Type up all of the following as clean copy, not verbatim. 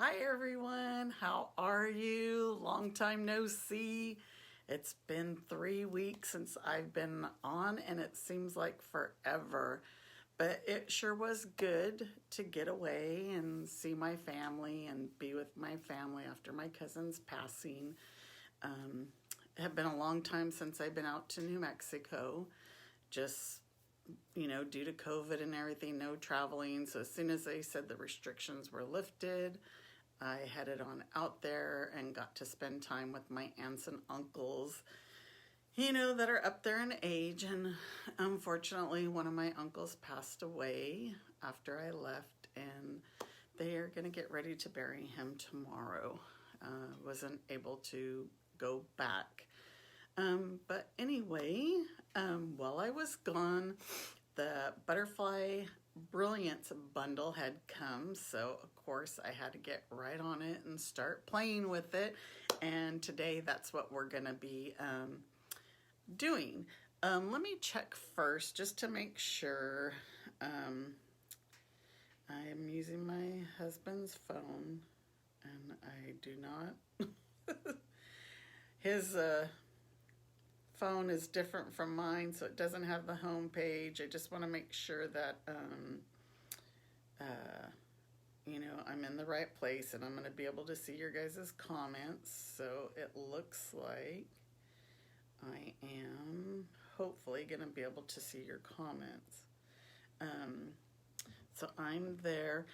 Hi everyone, how are you? Long time no see. It's been 3 weeks since I've been on and it seems like forever. But it sure was good to get away and see my family and be with my family after my cousin's passing. It had been a long time since I've been out to New Mexico. Just due to COVID and everything, no traveling. So as soon as they said the restrictions were lifted, I headed on out there and got to spend time with my aunts and uncles, that are up there in age. And unfortunately, one of my uncles passed away after I left, and they are going to get ready to bury him tomorrow. Wasn't able to go back. But anyway, while I was gone, the butterfly Brilliance bundle had come, so of course I had to get right on it and start playing with it, and today that's what we're gonna be doing. Let me check first just to make sure. I am using my husband's phone and I do not his phone is different from mine, so it doesn't have the home page. I just want to make sure that I'm in the right place and I'm going to be able to see your guys' comments. So it looks like I am hopefully going to be able to see your comments. So I'm there.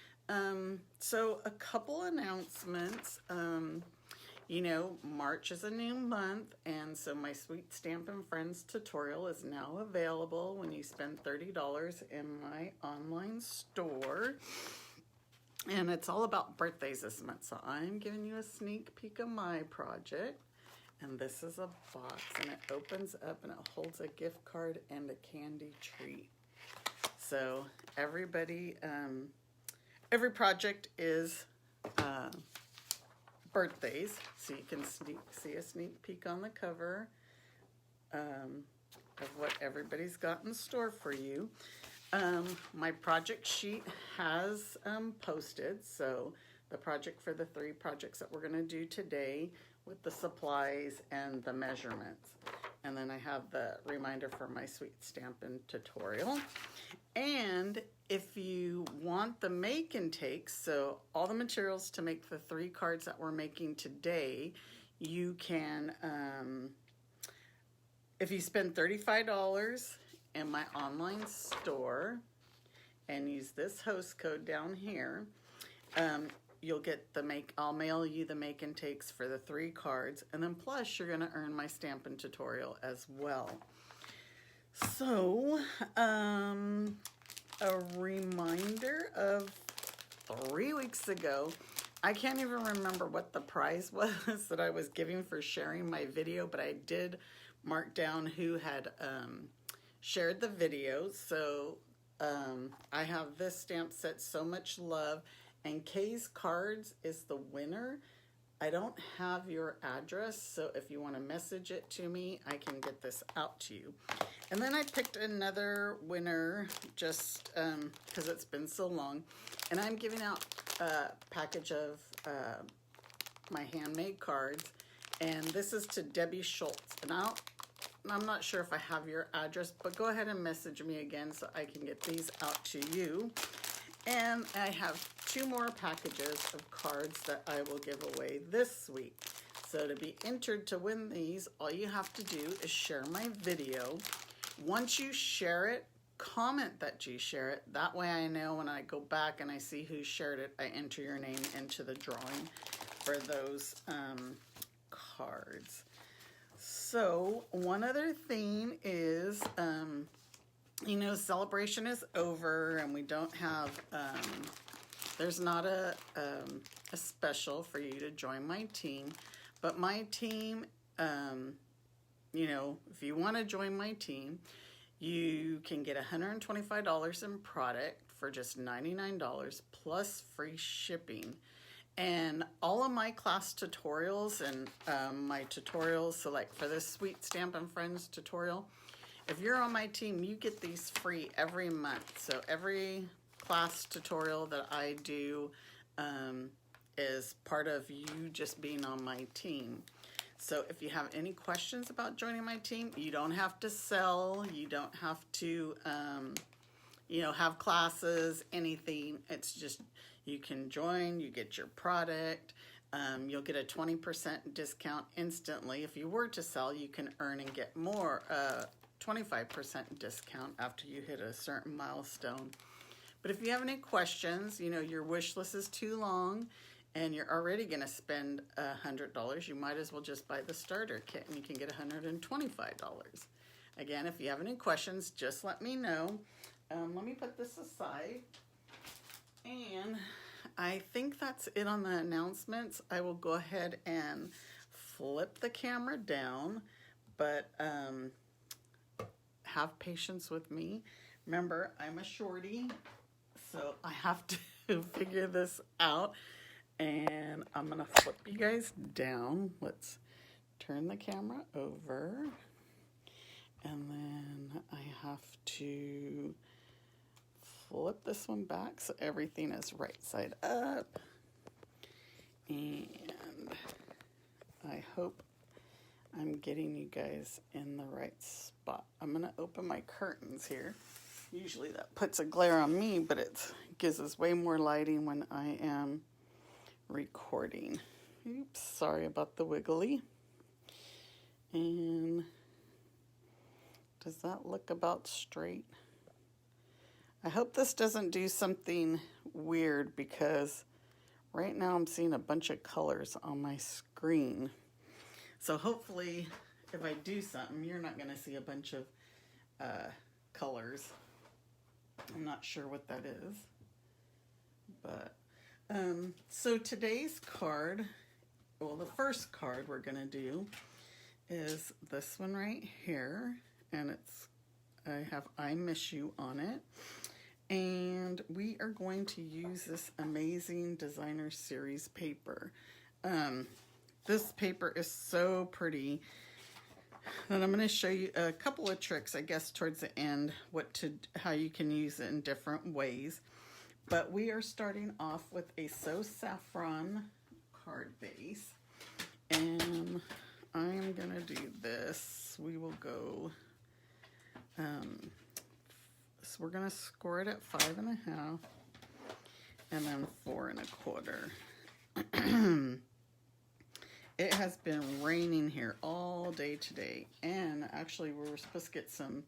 So a couple announcements. March is a new month, and so my Sweet Stampin' Friends tutorial is now available when you spend $30 in my online store. And it's all about birthdays this month, so I'm giving you a sneak peek of my project. And this is a box, and it opens up and it holds a gift card and a candy treat. So everybody, every project is birthdays, so you can see a sneak peek on the cover of what everybody's got in store for you. My project sheet has posted, so the project for the 3 projects that we're going to do today with the supplies and the measurements. And then I have the reminder for my Sweet Stampin' tutorial. And if you want the make and take, so all the materials to make the 3 cards that we're making today, you can, if you spend $35 in my online store and use this host code down here, you'll get the I'll mail you the make and takes for the 3 cards, and then plus you're gonna earn my Stampin' tutorial as well. So, a reminder of 3 weeks ago, I can't even remember what the prize was that I was giving for sharing my video, but I did mark down who had shared the video. So I have this stamp set, So Much Love, and Kay's Cards is the winner. I don't have your address, so if you want to message it to me, I can get this out to you. And then I picked another winner just because it's been so long. And I'm giving out a package of my handmade cards. And this is to Debbie Schultz. And I'm not sure if I have your address, but go ahead and message me again so I can get these out to you. And I have 2 more packages of cards that I will give away this week. So to be entered to win these, all you have to do is share my video. Once you share it, comment that you share it. That way I know when I go back and I see who shared it, I enter your name into the drawing for those cards. So one other thing is, celebration is over and we don't have, there's not a special for you to join my team, but my team, if you want to join my team, you can get $125 in product for just $99 plus free shipping. And all of my class tutorials and my tutorials, so like for this Sweet Stampin' Friends tutorial, if you're on my team, you get these free every month. So every class tutorial that I do is part of you just being on my team. So if you have any questions about joining my team, you don't have to sell, you don't have to, you know, have classes, anything. It's just, you can join, you get your product, you'll get a 20% discount instantly. If you were to sell, you can earn and get more, 25% discount after you hit a certain milestone. But if you have any questions, you know, your wish list is too long and you're already going to spend $100, you might as well just buy the starter kit and you can get $125. Again, if you have any questions, just let me know. Let me put this aside. And I think that's it on the announcements. I will go ahead and flip the camera down, but have patience with me. Remember, I'm a shorty, so I have to figure this out. And I'm gonna flip you guys down. Let's turn the camera over. And then I have to flip this one back so everything is right side up. And I hope I'm getting you guys in the right spot. I'm gonna open my curtains here. Usually that puts a glare on me, but it gives us way more lighting when I am recording. Oops, sorry about the wiggly. And does that look about straight? I hope this doesn't do something weird because right now I'm seeing a bunch of colors on my screen. So hopefully if I do something, you're not going to see a bunch of colors. I'm not sure what that is. But so today's card, well, the first card we're going to do is this one right here. And I have I Miss You on it. And we are going to use this amazing designer series paper. This paper is so pretty. And I'm going to show you a couple of tricks, I guess, towards the end, how you can use it in different ways. But we are starting off with a So Saffron card base. And I'm going to do this. We will go, so we're going to score it at 5.5 and then 4.25. It has been raining here all day today, and actually we were supposed to get some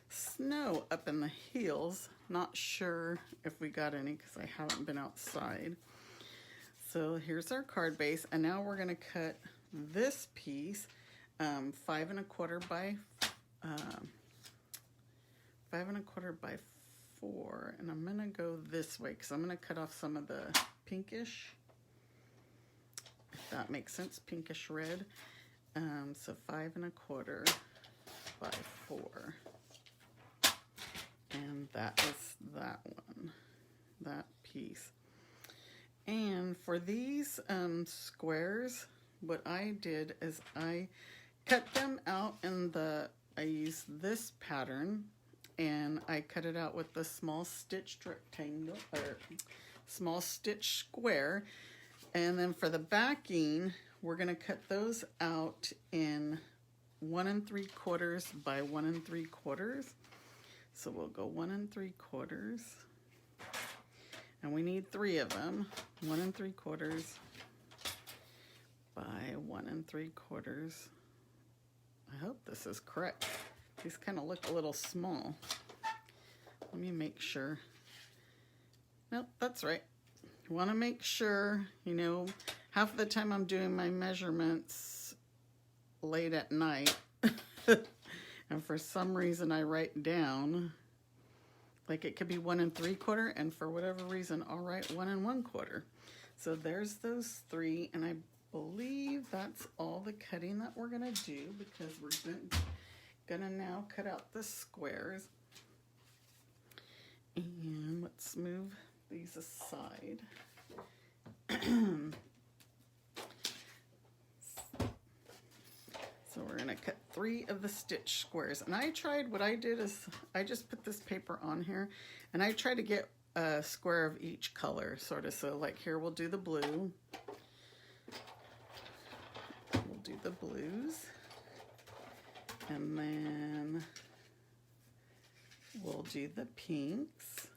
snow up in the hills. Not sure if we got any because I haven't been outside. So here's our card base, and now we're going to cut this piece 5.25 by 4, and I'm going to go this way because I'm going to cut off some of the pinkish. That makes sense, pinkish red. So 5.25 by 4. And that is that one, that piece. And for these squares, what I did is I cut them out in I used this pattern and I cut it out with the small stitched rectangle, or small stitch square. And then for the backing, we're going to cut those out in 1 3/4 by 1 3/4. So we'll go 1 3/4. And we need 3 of them. 1 3/4 by 1 3/4. I hope this is correct. These kind of look a little small. Let me make sure. Nope, that's right. You want to make sure, you know, half the time I'm doing my measurements late at night. And for some reason I write down, like it could be 1 3/4, and for whatever reason I'll write 1 1/4. So there's those 3, and I believe that's all the cutting that we're going to do because we're going to now cut out the squares. And let's move these aside. So we're going to cut 3 of the stitch squares. And what I did is I just put this paper on here and I tried to get a square of each color, sort of. So like here we'll do the blue. We'll do the blues. And then we'll do the pinks.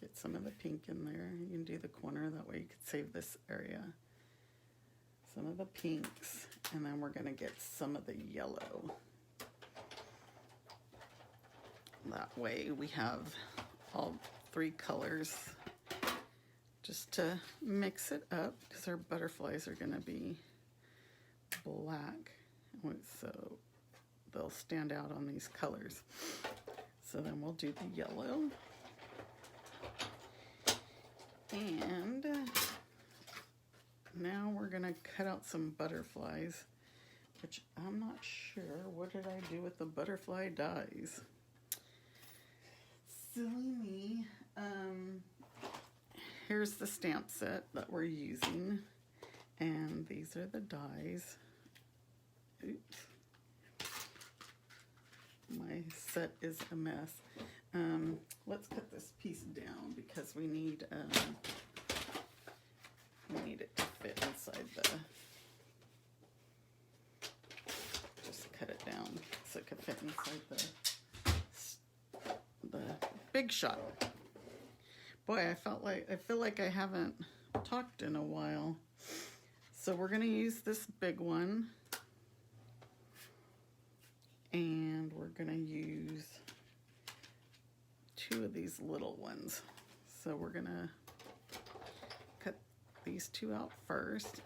Get some of the pink in there. You can do the corner, that way you could save this area. Some of the pinks, and then we're gonna get some of the yellow. That way we have all 3 colors just to mix it up, because our butterflies are gonna be black, so they'll stand out on these colors. So then we'll do the yellow. And now we're gonna cut out some butterflies, which I'm not sure. What did I do with the butterfly dies? Silly me. Here's the stamp set that we're using, and these are the dies. Oops. My set is a mess. Let's cut this piece down because we need it to fit inside the. Just cut it down so it can fit inside the big shot. Boy, I feel like I haven't talked in a while. So we're gonna use this big one, and we're gonna use 2 of these little ones. So we're gonna cut these 2 out first.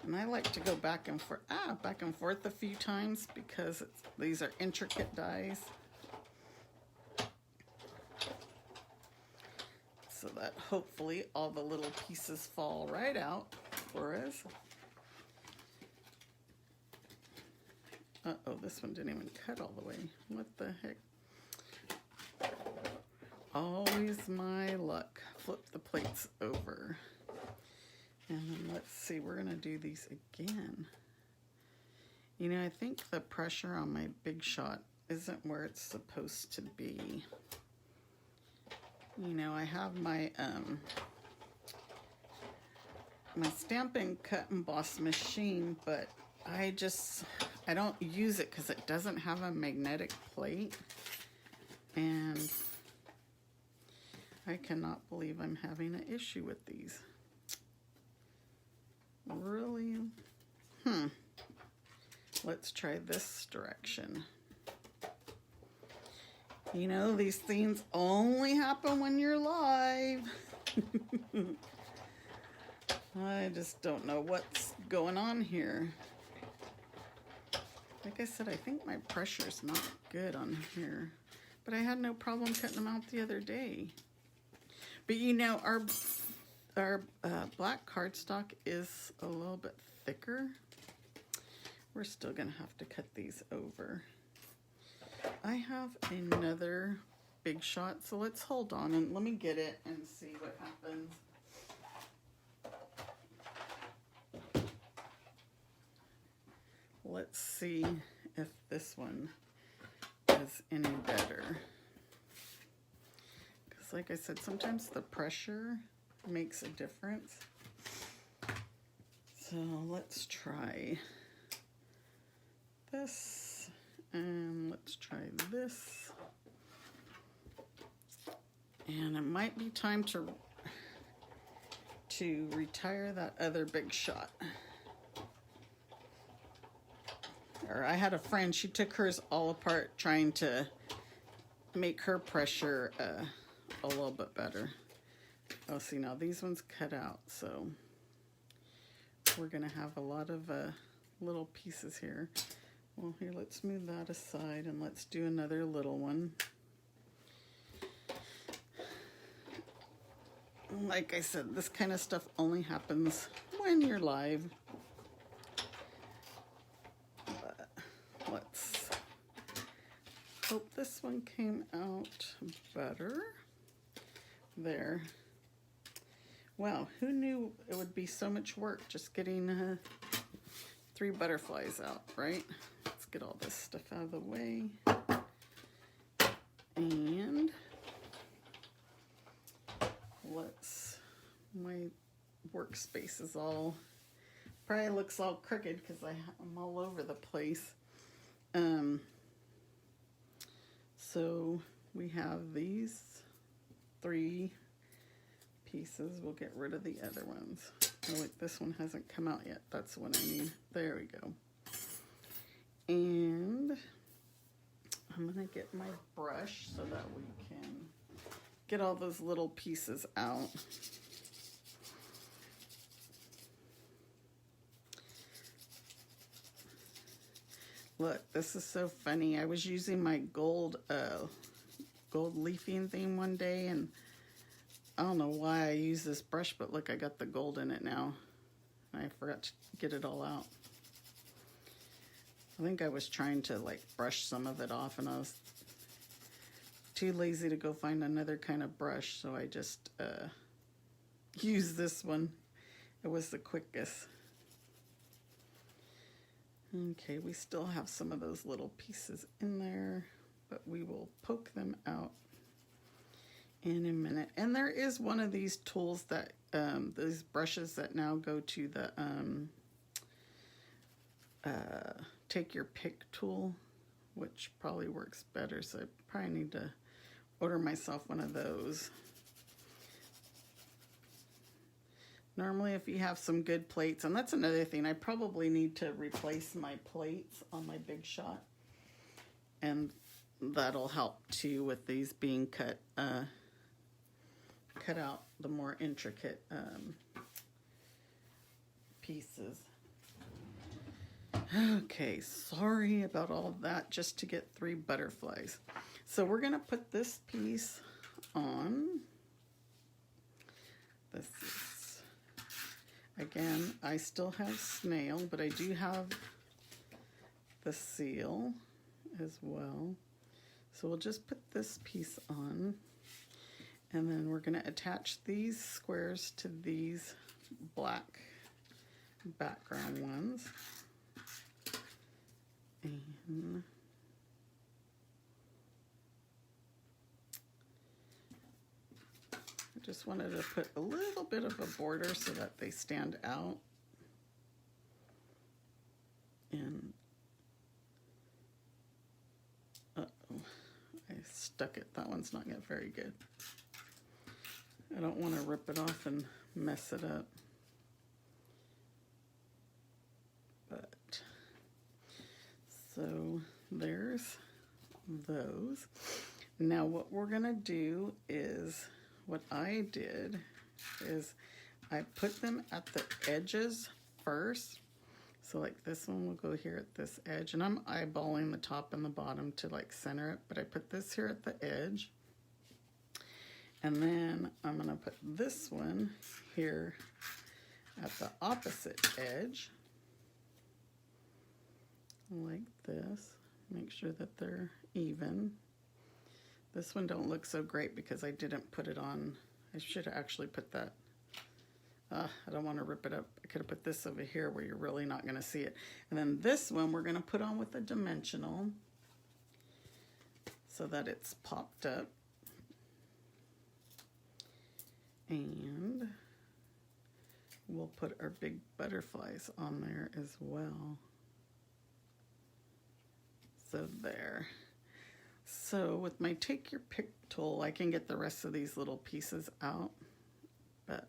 And I like to go back and forth a few times because these are intricate dies. So that hopefully all the little pieces fall right out for us. Uh-oh, this one didn't even cut all the way. What the heck? Always my luck. Flip the plates over. And then let's see, we're gonna do these again. You know, I think the pressure on my big shot isn't where it's supposed to be. You know, I have my my Stampin' Cut Emboss machine, but I don't use it because it doesn't have a magnetic plate, and I cannot believe I'm having an issue with these. Really? Let's try this direction. You know, these things only happen when you're live. I just don't know what's going on here. Like I said, I think my pressure's not good on here. But I had no problem cutting them out the other day. But you know, our black cardstock is a little bit thicker. We're still gonna have to cut these over. I have another big shot, so let's hold on and let me get it and see what happens. Let's see if this one is any better. Because like I said, sometimes the pressure makes a difference. So let's try this, and let's try this. And it might be time to retire that other big shot. Or I had a friend, she took hers all apart trying to make her pressure a little bit better. Oh, see, now these ones cut out, so we're gonna have a lot of little pieces here. Well, here, let's move that aside and let's do another little one. Like I said, this kind of stuff only happens when you're live. But let's hope this one came out better. There. Wow, who knew it would be so much work just getting 3 butterflies out, right? Let's get all this stuff out of the way. And my workspace is all, probably looks all crooked because I'm all over the place. So we have these 3 pieces. We'll get rid of the other ones. Oh wait, this one hasn't come out yet. That's what I need. There we go. And I'm gonna get my brush so that we can get all those little pieces out. Look, this is so funny. I was using my gold leafing theme one day, and I don't know why I use this brush, but look, I got the gold in it now. I forgot to get it all out. I think I was trying to like brush some of it off, and I was too lazy to go find another kind of brush, so I just used this one. It was the quickest. Okay, we still have some of those little pieces in there, but we will poke them out in a minute. And there is one of these tools that, these brushes that now go to the take your pick tool, which probably works better, so I probably need to order myself one of those. Normally, if you have some good plates, and that's another thing, I probably need to replace my plates on my Big Shot, and that'll help too with these being cut out the more intricate pieces. Okay, sorry about all of that, just to get 3 butterflies. So we're gonna put this piece on. This is, again, I still have snail, but I do have the seal as well. So we'll just put this piece on, and then we're gonna attach these squares to these black background ones. And I just wanted to put a little bit of a border so that they stand out. And uh-oh, I stuck it. That one's not yet very good. I don't want to rip it off and mess it up. But so there's those. Now what we're gonna do is, what I did is I put them at the edges first. So like this one will go here at this edge, and I'm eyeballing the top and the bottom to like center it, but I put this here at the edge. And then I'm gonna put this one here at the opposite edge, like this. Make sure that they're even. This one don't look so great because I didn't put it on. I should have actually put that. I don't want to rip it up. I could have put this over here where you're really not going to see it. And then this one we're going to put on with a dimensional so that it's popped up. And we'll put our big butterflies on there as well. So there. So with my take your pick tool, I can get the rest of these little pieces out, but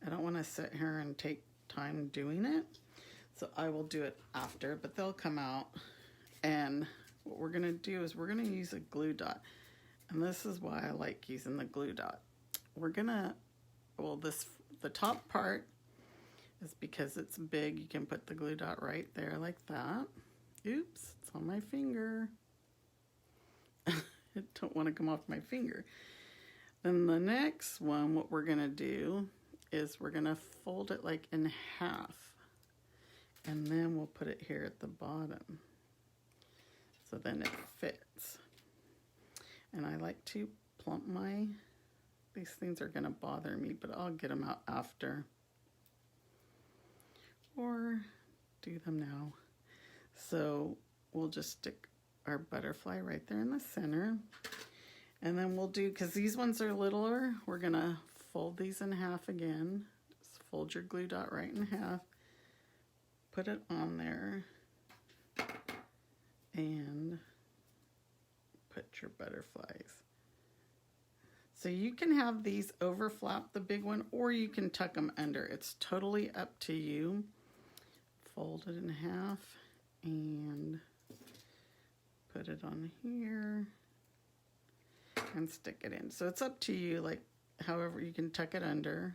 I don't want to sit here and take time doing it. So I will do it after, but they'll come out. And what we're going to do is we're going to use a glue dot. And this is why I like using the glue dot. We're going to, well, the top part is because it's big. You can put the glue dot right there like that. Oops, it's on my finger. I don't want to come off my finger. Then the next one, what we're going to do is we're going to fold it like in half. And then we'll put it here at the bottom. So then it fits. And I like to plump these things are going to bother me, but I'll get them out after. Or do them now. So we'll just stick our butterfly right there in the center. And then we'll do, because these ones are littler, we're going to fold these in half again. Just fold your glue dot right in half. Put it on there. And put your butterflies. So you can have these overflap the big one, or you can tuck them under. It's totally up to you. Fold it in half and put it on here and stick it in. So it's up to you, like however you can tuck it under,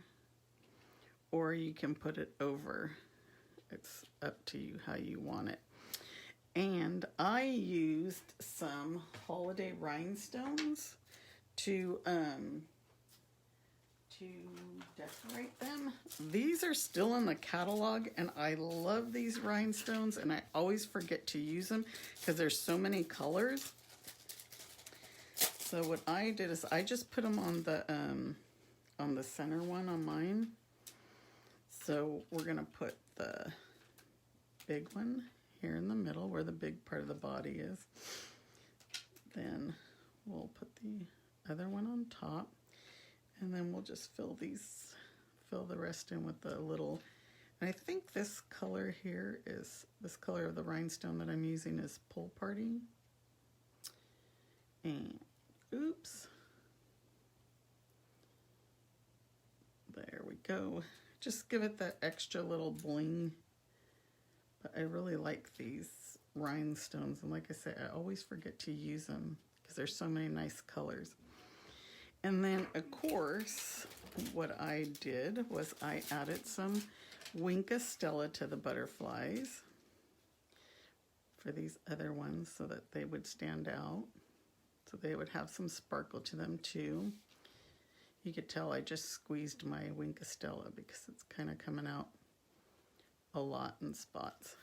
or you can put it over. It's up to you how you want it. And I used some holiday rhinestones to decorate them. These are still in the catalog, and I love these rhinestones, and I always forget to use them because there's so many colors. So what I did is I just put them on the center one on mine. So we're gonna put the big one here in the middle where the big part of the body is. Then we'll put the other one on top, and then we'll just fill the rest in with the little, and I think this color here is, this color of the rhinestone that I'm using is Pool Party. And oops, there we go. Just give it that extra little bling. But I really like these rhinestones, and like I said, I always forget to use them because there's so many nice colors. And then of course what I did was I added some Winka Stella to the butterflies for these other ones so that they would stand out, so they would have some sparkle to them too. You could tell I just squeezed my Winka Stella because it's kind of coming out a lot in spots.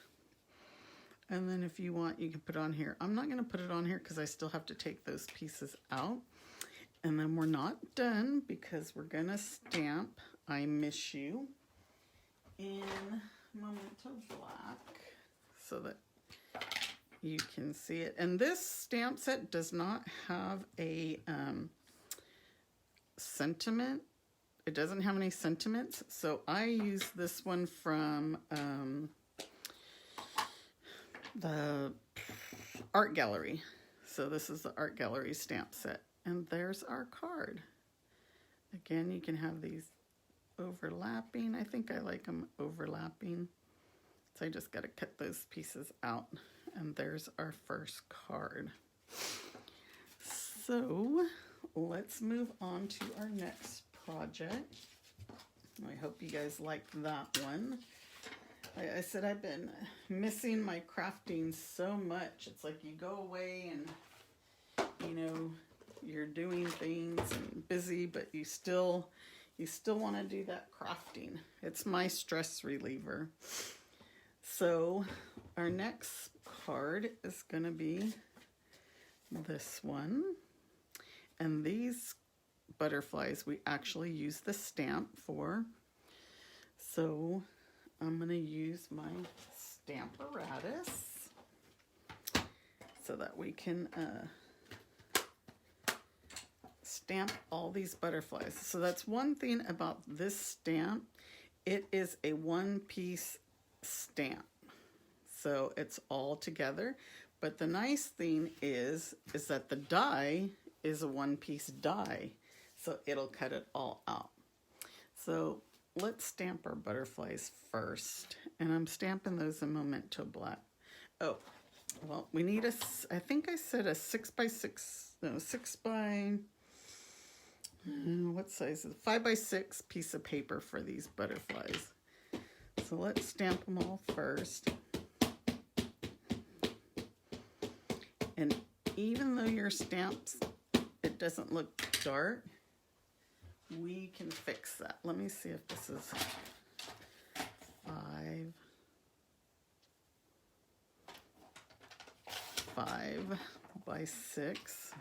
And then if you want, you can put it on here. I'm not going to put it on here because I still have to take those pieces out. And then we're not done because we're going to stamp I Miss You in Memento Black so that you can see it. And this stamp set does not have a sentiment. It doesn't have any sentiments. So I use this one from the art gallery. So this is the art gallery stamp set. And there's our card. Again, you can have these overlapping. I think I like them overlapping. So I just got to cut those pieces out. And there's our first card. So let's move on to our next project. I hope you guys like that one. I said I've been missing my crafting so much. It's like you go away and, you know, you're doing things and busy, but you still want to do that crafting. It's my stress reliever. So our next card is going to be this one. And these butterflies we actually use the stamp for. So I'm going to use my Stamparatus so that we can stamp all these butterflies. So that's one thing about this stamp. It is a one-piece stamp. So it's all together. But the nice thing is that the die is a one-piece die. So it'll cut it all out. So let's stamp our butterflies first. And I'm stamping those in Memento Black. Oh, well, we need I think I said a 6 by, what size is it? 5 by 6 piece of paper for these butterflies. So let's stamp them all first. And even though your stamps, it doesn't look dark, we can fix that. Let me see if this is 5 by 6.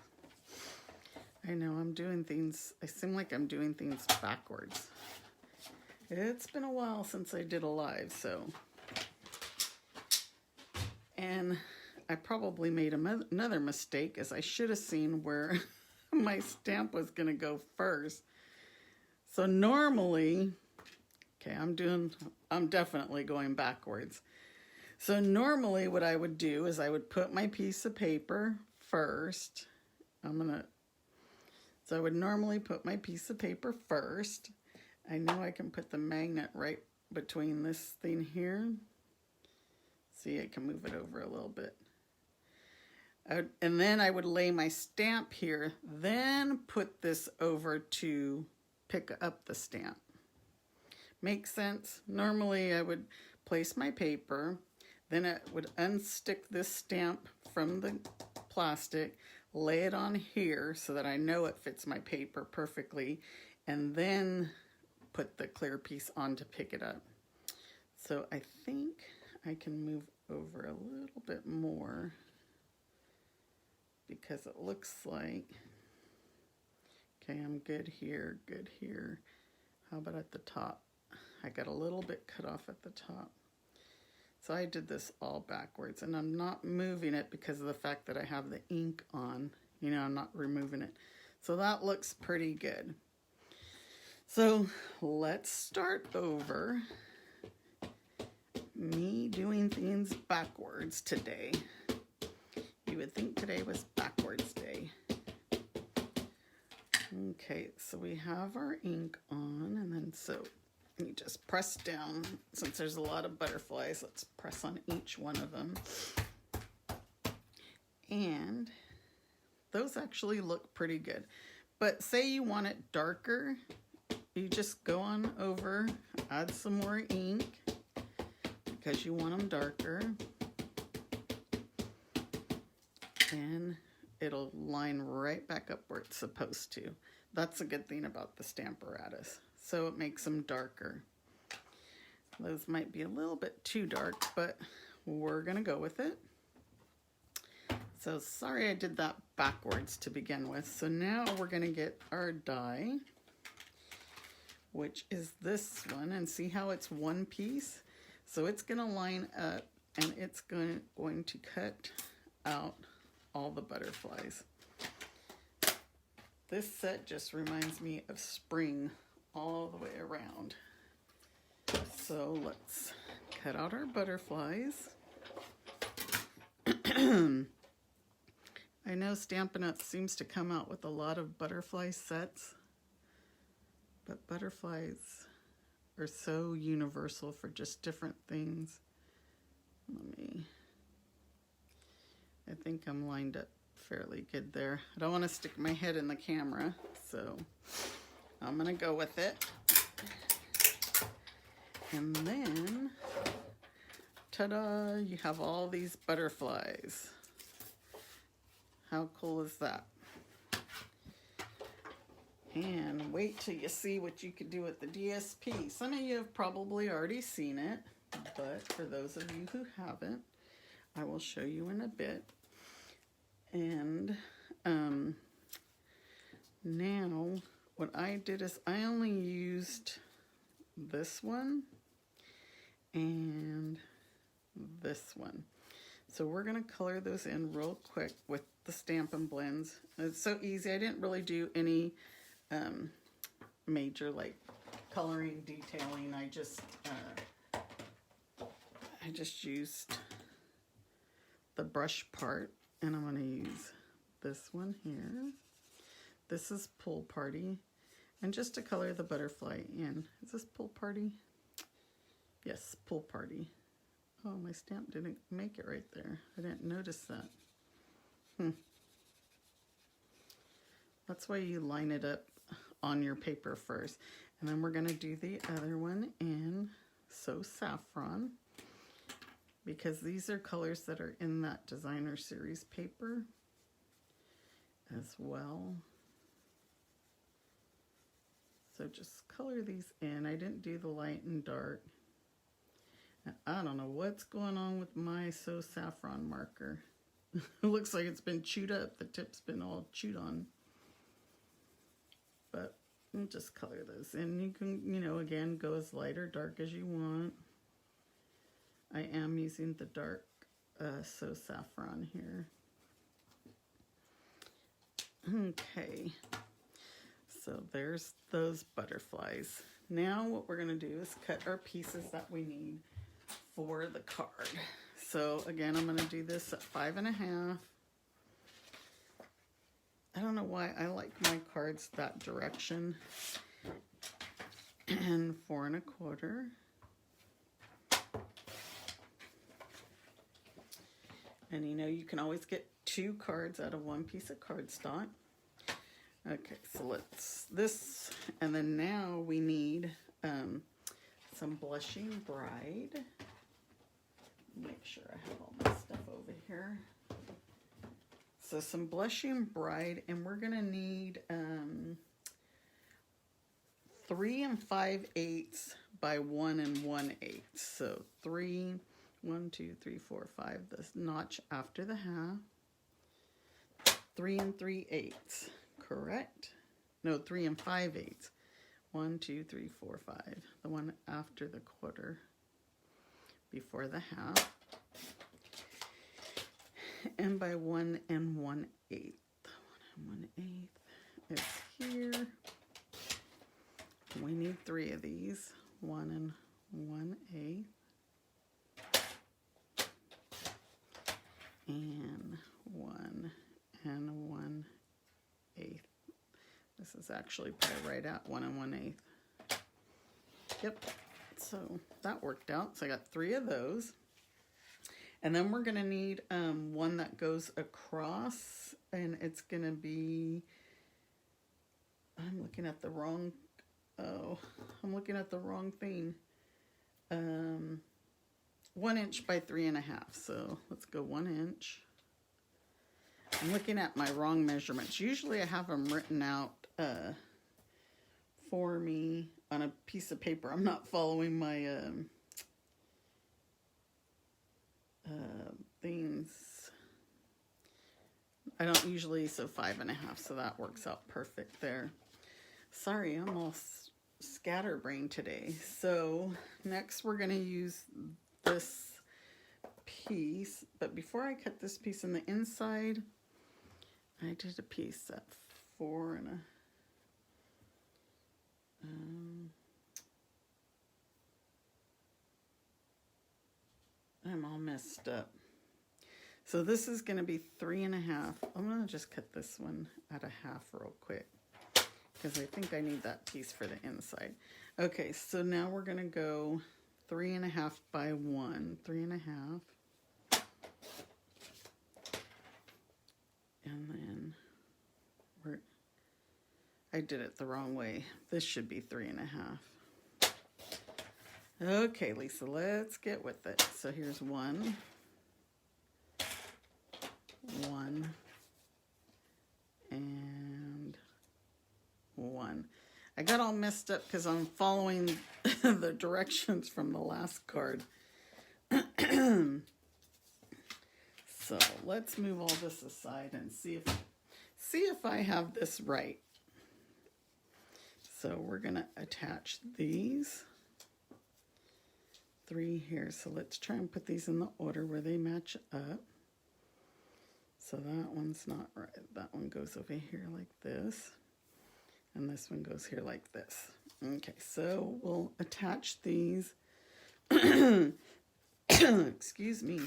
I know I'm doing things, I seem like I'm doing things backwards. It's been a while since I did a live, so. And I probably made another mistake, as I should have seen where my stamp was going to go first. So normally, okay, I'm definitely going backwards. So normally what I would do is I would put my piece of paper first. So I would normally put my piece of paper first. I know I can put the magnet right between this thing here. See, I can move it over a little bit. And then I would lay my stamp here, then put this over to pick up the stamp. Makes sense? Normally I would place my paper, then I would unstick this stamp from the plastic, lay it on here so that I know it fits my paper perfectly, and then put the clear piece on to pick it up. So I think I can move over a little bit more because it looks like, okay, I'm good here, good here. How about at the top? I got a little bit cut off at the top. So I did this all backwards, and I'm not moving it because of the fact that I have the ink on. You know, I'm not removing it. So that looks pretty good. So let's start over. Me doing things backwards today. You would think today was backwards day. Okay, so we have our ink on, and then so you just press down. Since there's a lot of butterflies, let's press on each one of them. And those actually look pretty good. But say you want it darker, you just go on over, add some more ink because you want them darker. And it'll line right back up where it's supposed to. That's a good thing about the Stamparatus. So it makes them darker. Those might be a little bit too dark, but we're gonna go with it. So sorry I did that backwards to begin with. So now we're gonna get our die, which is this one, and see how it's one piece? So it's gonna line up and it's going to cut out all the butterflies. This set just reminds me of spring all the way around. So let's cut out our butterflies. I know Stampin' Up! Seems to come out with a lot of butterfly sets, but butterflies are so universal for just different things. I think I'm lined up fairly good there. I don't want to stick my head in the camera, so I'm gonna go with it. And then, ta-da, you have all these butterflies. How cool is that? And wait till you see what you could do with the DSP. Some of you have probably already seen it, but for those of you who haven't, I will show you in a bit. And now what I did is I only used this one and this one. So we're going to color those in real quick with the Stampin' Blends. It's so easy. I didn't really do any major like coloring, detailing. I just used the brush part, and I'm going to use this one here. This is Pool Party, and just to color the butterfly in. Is this Pool Party? Yes, Pool Party. Oh, my stamp didn't make it right there. I didn't notice that. That's why you line it up on your paper first. And then we're going to do the other one in So Saffron, because these are colors that are in that designer series paper as well. So just color these in. I didn't do the light and dark. And I don't know what's going on with my So Saffron marker. It looks like it's been chewed up. The tip's been all chewed on. But we'll just color those in. You can, you know, again, go as light or dark as you want. I am using the dark So Saffron here. Okay. So there's those butterflies. Now what we're going to do is cut our pieces that we need for the card. So again, I'm going to do this at 5.5. I don't know why I like my cards that direction. And 4.25. And you know, you can always get 2 cards out of 1 piece of cardstock. Okay, so let's this, and then now we need some Blushing Bride. Make sure I have all my stuff over here. So some Blushing Bride, and we're gonna need 3 5/8 by 1 1/8. So 3, 1, 2, 3, 4, 5. The notch after the half. 3 3/8. Correct? No, 3 5/8. 1, 2, 3, 4, 5. The one after the quarter, before the half. And by 1 1/8. 1 1/8 is here. We need 3 of these. 1 1/8. And 1 1/8. This is actually probably right at 1 1/8. Yep. So that worked out. So I got 3 of those. And then we're going to need one that goes across, and it's going to be, I'm looking at the wrong thing. 1 inch by 3.5. So let's go 1 inch. I'm looking at my wrong measurements. Usually I have them written out for me on a piece of paper. I'm not following my things. I don't usually, so 5.5, so that works out perfect there. Sorry, I'm all scatterbrained today. So next we're going to use this piece, but before I cut this piece in the inside, I did a piece at 4 and I'm all messed up. So this is going to be 3.5. I'm going to just cut this one at a half real quick, because I think I need that piece for the inside. Okay, so now we're going to go 3.5 by 1. 3.5. And then I did it the wrong way. This should be 3.5. Okay, Lisa, let's get with it. So here's 1, 1, and 1. I got all messed up because I'm following the directions from the last card. So let's move all this aside and see if I have this right. So we're going to attach these 3 here. So let's try and put these in the order where they match up. So that one's not right. That one goes over here like this. And this one goes here like this. Okay, so we'll attach these. Excuse me.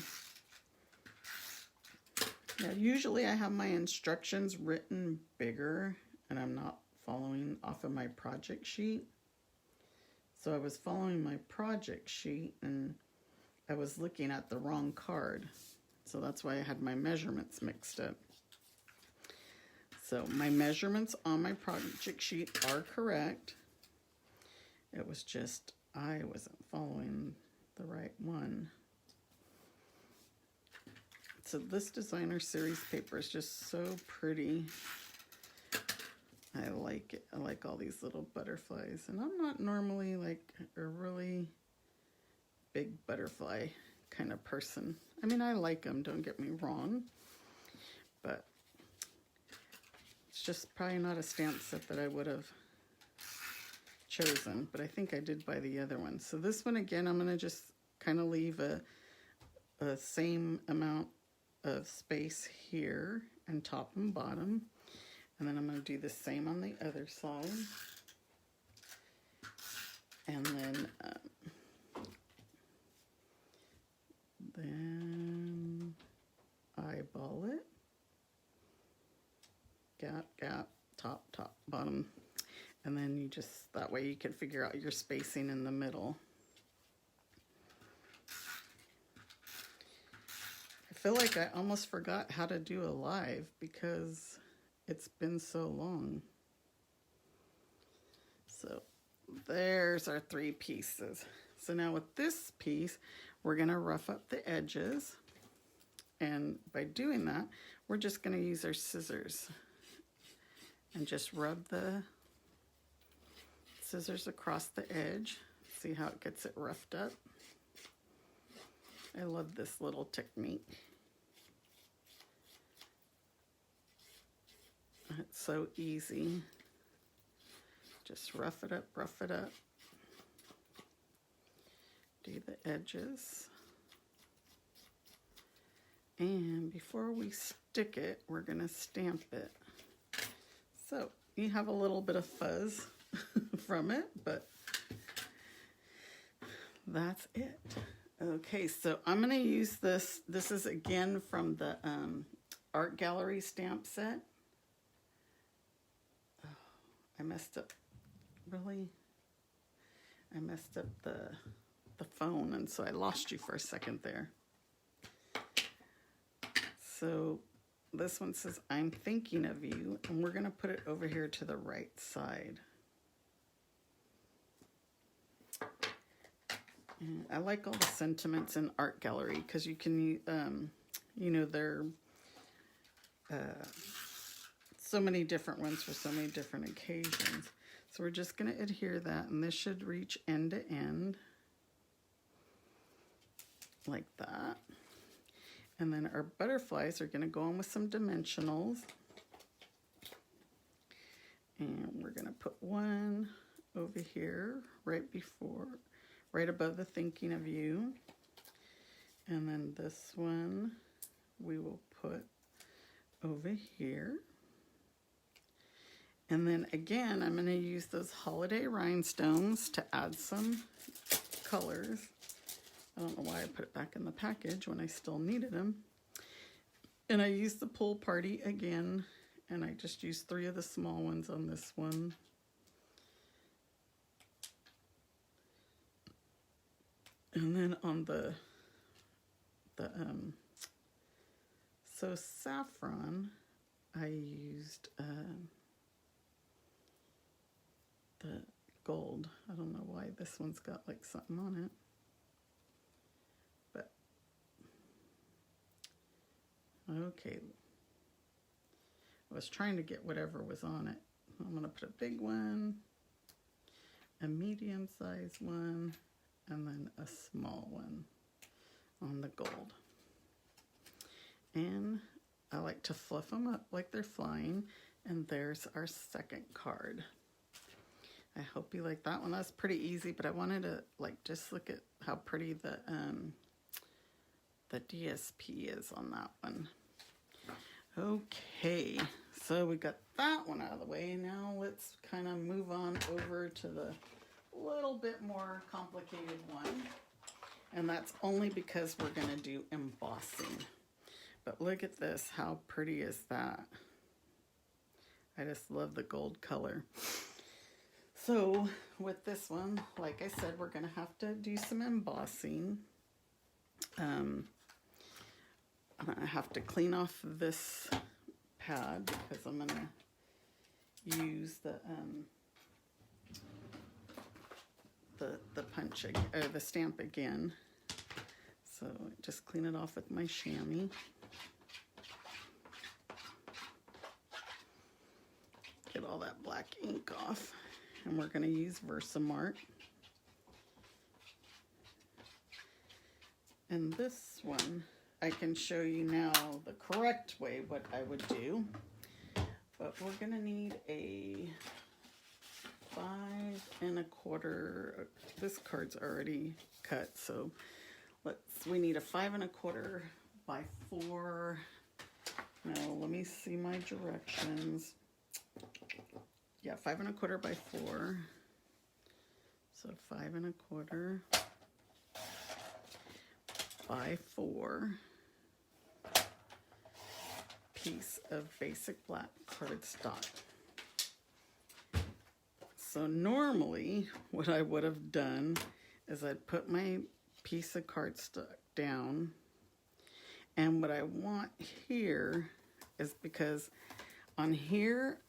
Now, usually I have my instructions written bigger, and I'm not following off of my project sheet. So I was following my project sheet, and I was looking at the wrong card. So that's why I had my measurements mixed up. So my measurements on my project sheet are correct. It was just I wasn't following the right one. So this designer series paper is just so pretty. I like it. I like all these little butterflies. And I'm not normally like a really big butterfly kind of person. I mean, I like them, don't get me wrong. But it's just probably not a stamp set that I would have chosen. But I think I did buy the other one. So this one, again, I'm going to just kind of leave a same amount of space here and top and bottom. And then I'm going to do the same on the other side. And then eyeball it. Gap, gap, top, top, bottom. And then you just, that way you can figure out your spacing in the middle. I feel like I almost forgot how to do a live because it's been so long. So there's our 3 pieces. So now with this piece, we're going to rough up the edges. And by doing that, we're just going to use our scissors and just rub the scissors across the edge. See how it gets it roughed up? I love this little technique. It's so easy. Just rough it up, rough it up. Do the edges. And before we stick it, we're going to stamp it. So you have a little bit of fuzz from it, but that's it. Okay, so I'm going to use this. This is again from the Art Gallery stamp set. Oh, I messed up. Really? I messed up the phone, and so I lost you for a second there. So this one says, I'm thinking of you, and we're going to put it over here to the right side. And I like all the sentiments in Art Gallery because you can, you know, they're so many different ones for so many different occasions. So we're just going to adhere that, and this should reach end to end like that. And then our butterflies are going to go on with some dimensionals. And we're going to put one over here right above the thinking of you. And then this one we will put over here. And then again, I'm going to use those holiday rhinestones to add some colors. I don't know why I put it back in the package when I still needed them. And I used the pool party again, and I just used 3 of the small ones on this one. And then on the so saffron, I used the gold. I don't know why this one's got like something on it. But okay. I was trying to get whatever was on it. I'm going to put a big one, a medium-sized one, and then a small one on the gold. And I like to fluff them up like they're flying. And there's our second card. I hope you like that one. That's pretty easy, but I wanted to like just look at how pretty the DSP is on that one. Okay, so we got that one out of the way. Now let's kind of move on over to the little bit more complicated one. And that's only because we're going to do embossing. But look at this. How pretty is that? I just love the gold color. So with this one, like I said, we're going to have to do some embossing. I have to clean off this pad because I'm going to use the punch or the stamp again. So just clean it off with my chamois. Get all that black ink off. And we're going to use Versamark. And this one, I can show you now the correct way what I would do. But we're going to need a 5 1/4. This card's already cut, so we need a 5 1/4 by 4. Now let me see my directions. yeah, 5 1/4 by 4. So 5 1/4 by 4 piece of basic black cardstock. So normally what I would have done is I'd put my piece of cardstock down, and what I want here is, because on here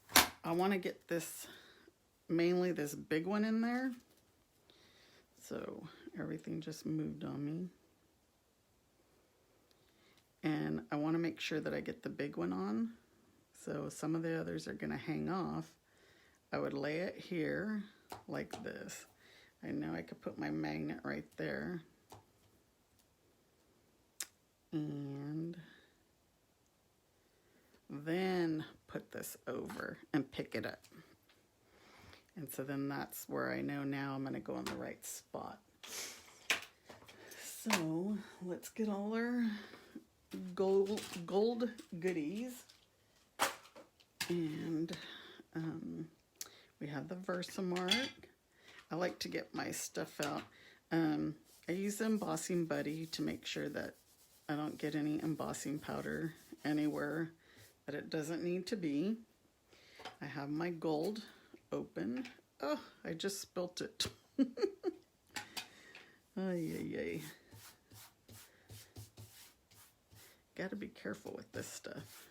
I want to get this, mainly this big one in there. So everything just moved on me. And I want to make sure that I get the big one on. So some of the others are going to hang off. I would lay it here like this. I know I could put my magnet right there. And then put this over and pick it up. And so then that's where I know now I'm going to go in the right spot. So let's get all our gold goodies. And we have the Versamark. I like to get my stuff out. I use the Embossing Buddy to make sure that I don't get any embossing powder anywhere that it doesn't need to be. I have my gold open. Oh, I just spilt it. Ay. Gotta be careful with this stuff.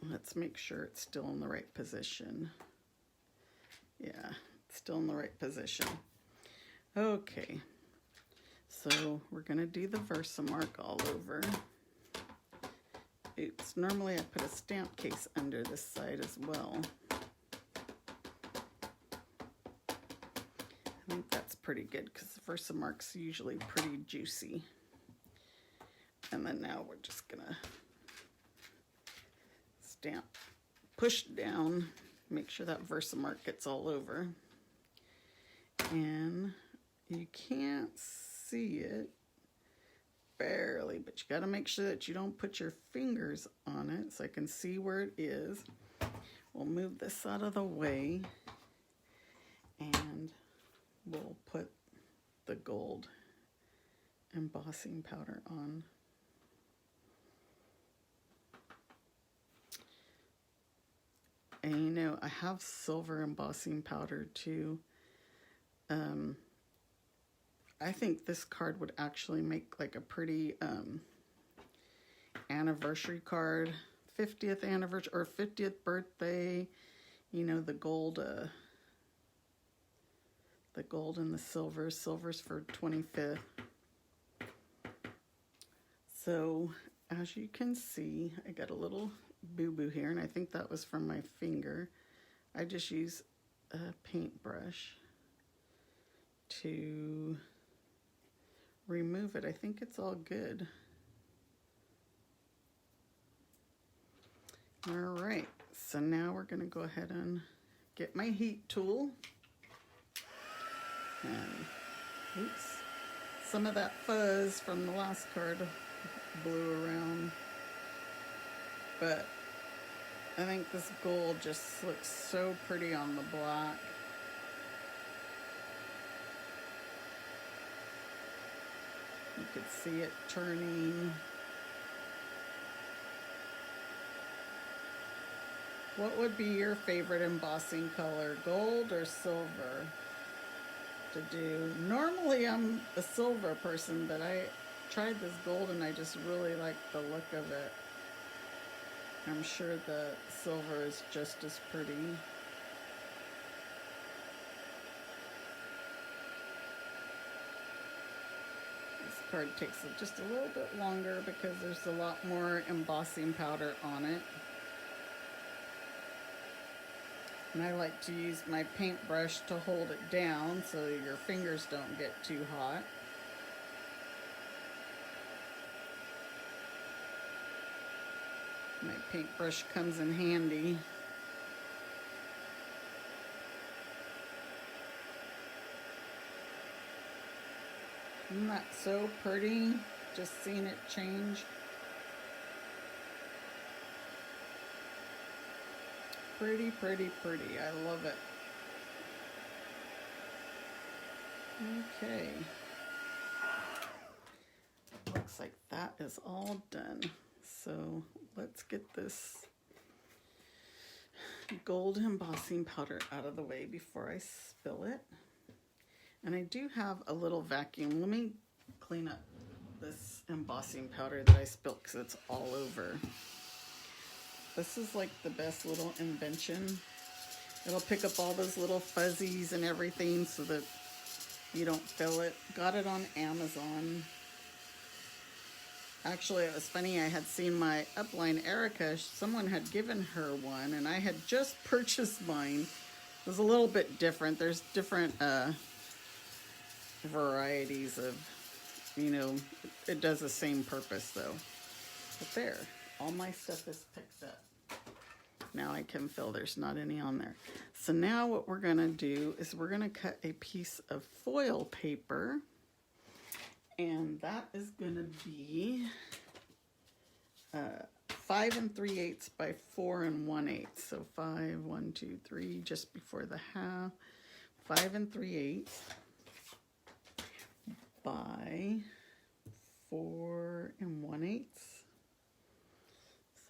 Let's make sure it's still in the right position. Yeah, it's still in the right position. Okay, so we're gonna do the Versamark all over. Oops, normally I put a stamp case under this side as well. I think that's pretty good because Versamark's usually pretty juicy. And then now we're just gonna stamp, push down, make sure that Versamark gets all over. And you can't see it, barely, but you gotta make sure that you don't put your fingers on it so I can see where it is. We'll move this out of the way and we'll put the gold embossing powder on. And you know, I have silver embossing powder too. I think this card would actually make like a pretty anniversary card, 50th anniversary or 50th birthday. You know, the gold and the silver. Silver's for 25th. So as you can see, I got a little boo-boo here, and I think that was from my finger. I just use a paintbrush to remove it. I think it's all good. All right, so now we're gonna go ahead and get my heat tool. And oops, some of that fuzz from the last card blew around. But I think this gold just looks so pretty on the black. You could see it turning. What would be your favorite embossing color, gold or silver to do? Normally I'm a silver person, but I tried this gold and I just really like the look of it. I'm sure the silver is just as pretty. This card takes just a little bit longer because there's a lot more embossing powder on it. And I like to use my paintbrush to hold it down so your fingers don't get too hot. My paintbrush comes in handy. Isn't that so pretty? Just seeing it change. pretty, pretty, pretty. I love it. Okay. Looks like that is all done. So let's get this gold embossing powder out of the way before I spill it. And I do have a little vacuum. Let me clean up this embossing powder that I spilled because it's all over. This is like the best little invention. It'll pick up all those little fuzzies and everything so that you don't fill it. Got it on Amazon. Actually, it was funny. I had seen my upline Erica. Someone had given her one, and I had just purchased mine. It was a little bit different. There's different varieties of, you know, it does the same purpose though. But there, all my stuff is picked up. Now I can fill, there's not any on there. So now what we're gonna do is we're gonna cut a piece of foil paper, and that is gonna be 5 3/8 by 4 1/8. So 5, 1, 2, 3, just before the half. 5 3/8 by 4 1/8.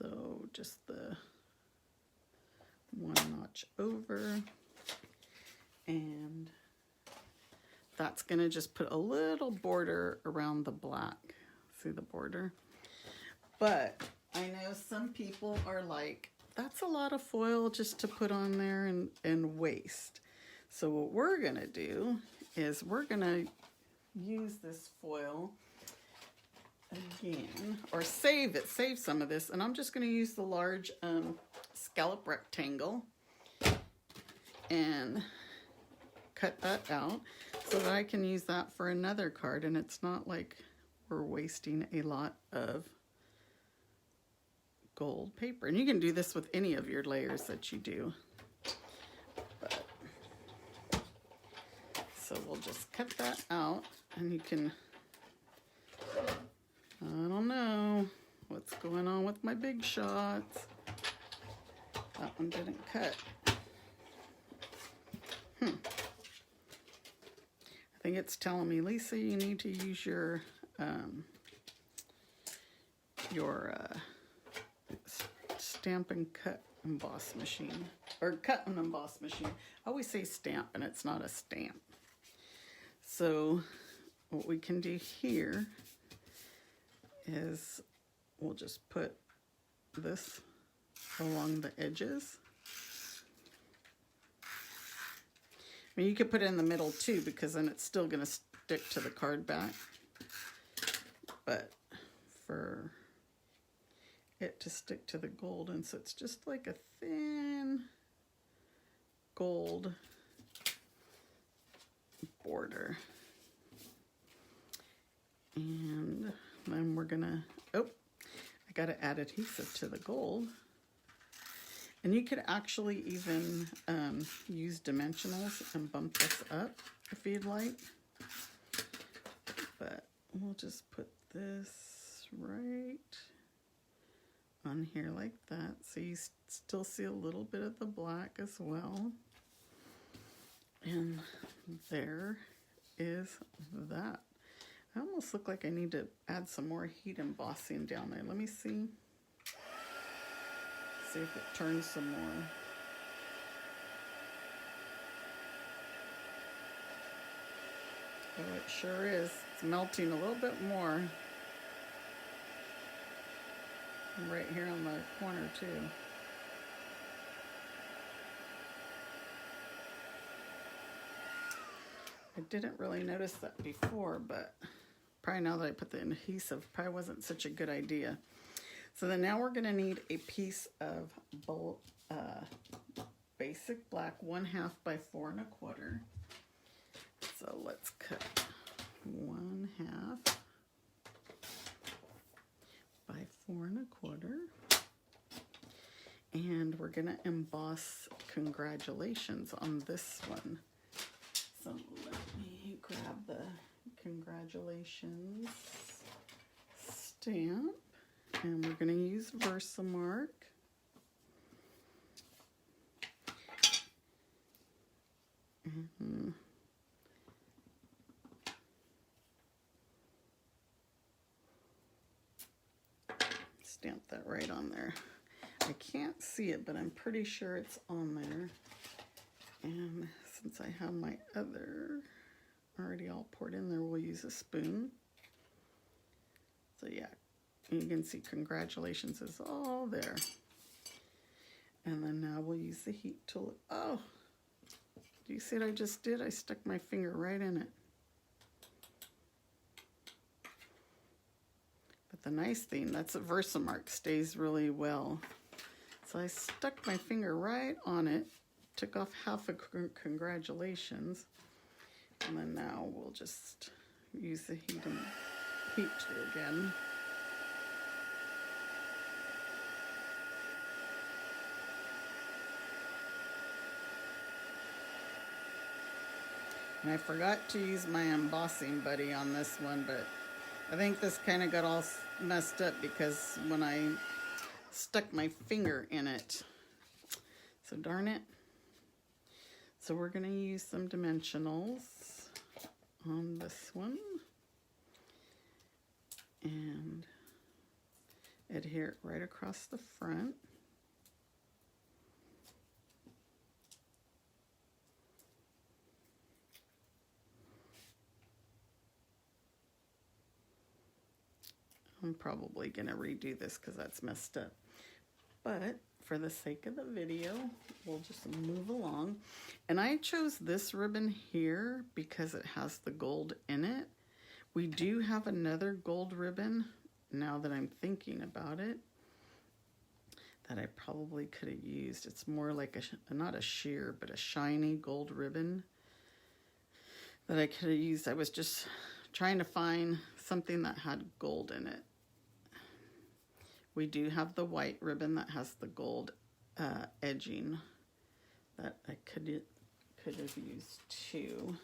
So just the one notch over, and that's gonna just put a little border around the black. See the border? But I know some people are like, that's a lot of foil just to put on there and waste. So what we're gonna do is we're gonna use this foil again, or save some of this, and I'm just gonna use the large scallop rectangle and cut that out so that I can use that for another card, and it's not like we're wasting a lot of gold paper. And you can do this with any of your layers that you do. But, so we'll just cut that out, and you can, I don't know what's going on with my big shots. That one didn't cut. I think it's telling me, Lisa, you need to use your stamp and cut emboss machine, or cut and emboss machine. I always say stamp, and it's not a stamp. So what we can do here is we'll just put this along the edges. I mean, you could put it in the middle too, because then it's still going to stick to the card back. But for it to stick to the gold, and so it's just like a thin gold border. And then we're gonna, oh, I gotta add adhesive to the gold. And you could actually even use dimensionals and bump this up if you'd like. But we'll just put this right on here like that. So you still see a little bit of the black as well. And there is that. I almost look like I need to add some more heat embossing down there. Let me see. See if it turns some more. Oh, it sure is. It's melting a little bit more. Right here on the corner too. I didn't really notice that before, but probably now that I put the adhesive, probably wasn't such a good idea. So then now we're going to need a piece of basic black 1/2 by 4 1/4. So let's cut 1/2 by 4 1/4. And we're going to emboss congratulations on this one. So let me grab the congratulations stamp, and we're going to use Versamark. stamp that right on there. I can't see it, but I'm pretty sure it's on there. And since I have my other already all poured in there, we'll use a spoon. So yeah, you can see congratulations is all there. And then now we'll use the heat tool. Oh, do you see what I just did? I stuck my finger right in it. But the nice thing, that's a Versamark, stays really well. So I stuck my finger right on it, took off half of congratulations, and then now we'll just use the heat tool again. And I forgot to use my embossing buddy on this one, but I think this kind of got all messed up because when I stuck my finger in it. So darn it. So we're going to use some dimensionals on this one. And adhere it right across the front. I'm probably going to redo this because that's messed up. But for the sake of the video, we'll just move along. And I chose this ribbon here because it has the gold in it. We do have another gold ribbon, now that I'm thinking about it, that I probably could have used. It's more like not a sheer, but a shiny gold ribbon that I could have used. I was just trying to find something that had gold in it. We do have the white ribbon that has the gold edging that I could have used too.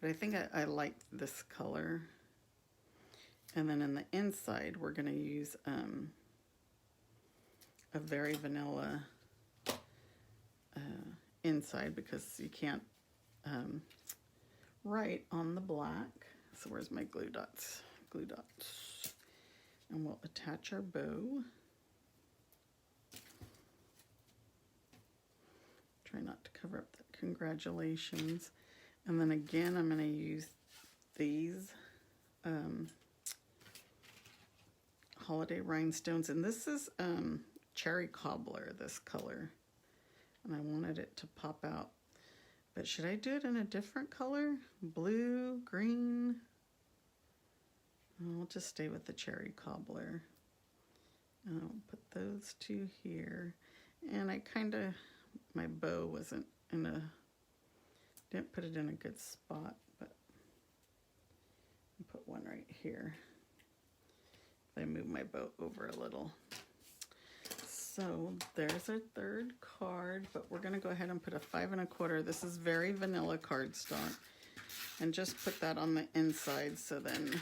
But I think I like this color. And then in the inside, we're going to use a very vanilla inside because you can't write on the black. So where's my glue dots? Glue dots. And we'll attach our bow. Try not to cover up the congratulations. And then again, I'm going to use these holiday rhinestones. And this is cherry cobbler, this color. And I wanted it to pop out. But should I do it in a different color? Blue, green? I'll just stay with the cherry cobbler. I'll put those two here. And I my bow wasn't didn't put it in a good spot, but I'll put one right here. I move my bow over a little. So there's our third card, but we're gonna go ahead and put a 5 1/4. This is very vanilla cardstock. And just put that on the inside so then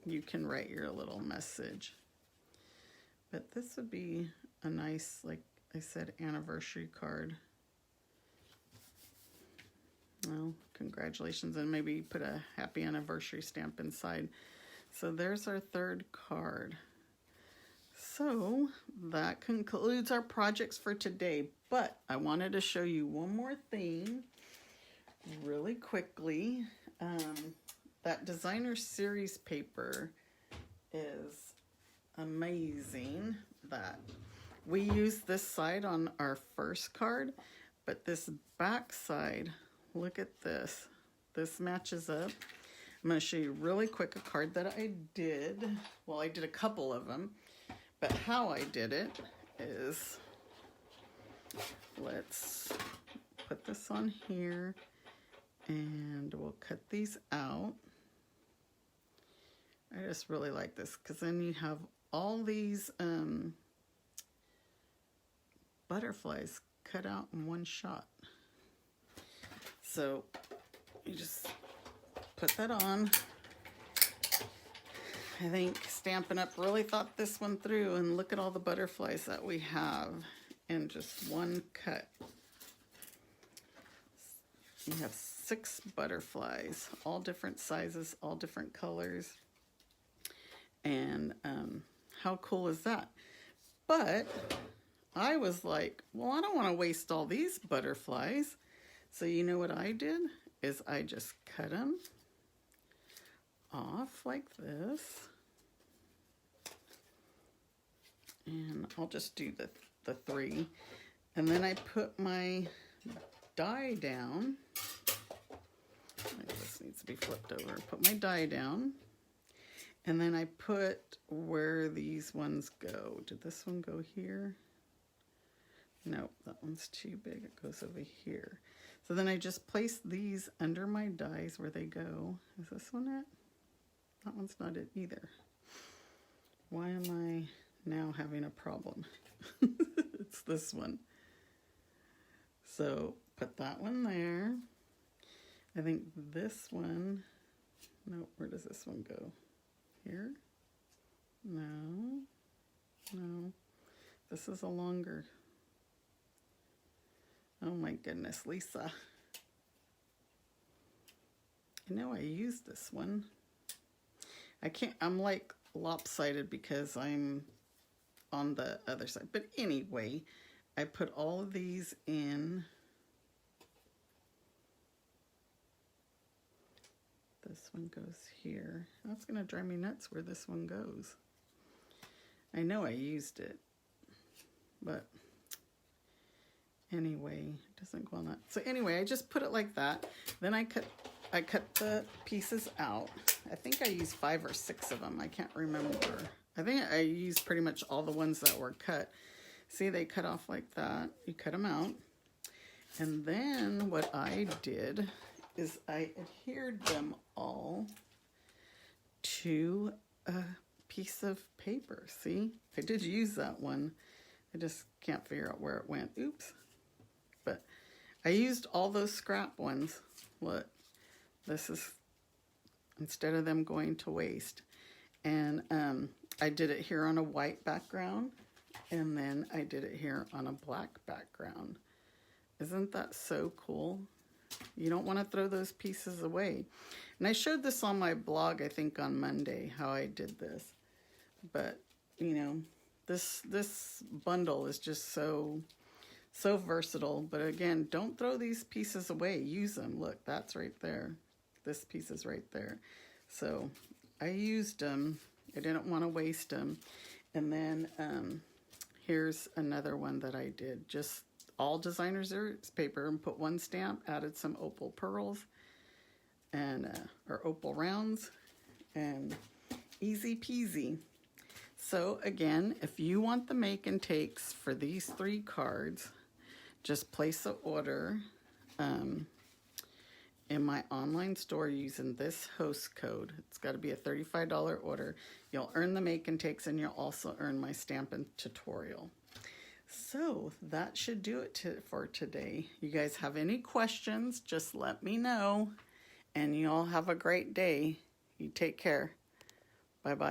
you can write your little message. But this would be a nice, like I said, anniversary card. Well, congratulations, and maybe put a happy anniversary stamp inside. So there's our third card. So that concludes our projects for today, but I wanted to show you one more thing really quickly. That designer series paper is amazing. That we used this side on our first card, but this back side, look at this. This matches up. I'm going to show you really quick a card that I did. Well, I did a couple of them, but how I did it is, let's put this on here and we'll cut these out. I just really like this because then you have all these butterflies cut out in one shot. So you just put that on. I think Stampin' Up! Really thought this one through, and look at all the butterflies that we have in just one cut. You have 6 butterflies, all different sizes, all different colors. And how cool is that? But I was like, well, I don't want to waste all these butterflies. So you know what I did? Is I just cut them off like this. And I'll just do the 3. And then I put my die down. This needs to be flipped over. Put my die down. And then I put where these ones go. Did this one go here? No, that one's too big. It goes over here. So then I just place these under my dies where they go. Is this one it? That one's not it either. Why am I now having a problem? It's this one. So put that one there. I think this one, no, where does this one go? Here? No, no. This is a longer. Oh my goodness, Lisa. I know I used this one. I can't, I'm like lopsided because I'm on the other side. But anyway, I put all of these in. This one goes here. That's going to drive me nuts where this one goes. I know I used it, but anyway, it doesn't go on that. So anyway, I just put it like that. Then I cut the pieces out. I think I used 5 or 6 of them. I can't remember. I think I used pretty much all the ones that were cut. See, they cut off like that. You cut them out. And then what I did is I adhered them all to a piece of paper. See, I did use that one. I just can't figure out where it went. Oops. But I used all those scrap ones. Look, this is, instead of them going to waste. And I did it here on a white background, and then I did it here on a black background. Isn't that so cool? You don't want to throw those pieces away. And I showed this on my blog, I think on Monday, how I did this. But, you know, this bundle is just so versatile. But again, don't throw these pieces away. Use them. Look, that's right there. This piece is right there. So I used them. I didn't want to waste them. And then here's another one that I did. Just all designer's paper, and put one stamp, added some opal pearls and or opal rounds, and easy peasy. So again, if you want the make and takes for these 3 cards, just place an order in my online store using this host code. It's got to be a $35 order. You'll earn the make and takes, and you'll also earn my Stampin' tutorial. So that should do it for today. You guys have any questions, just let me know. And you all have a great day. You take care. Bye-bye.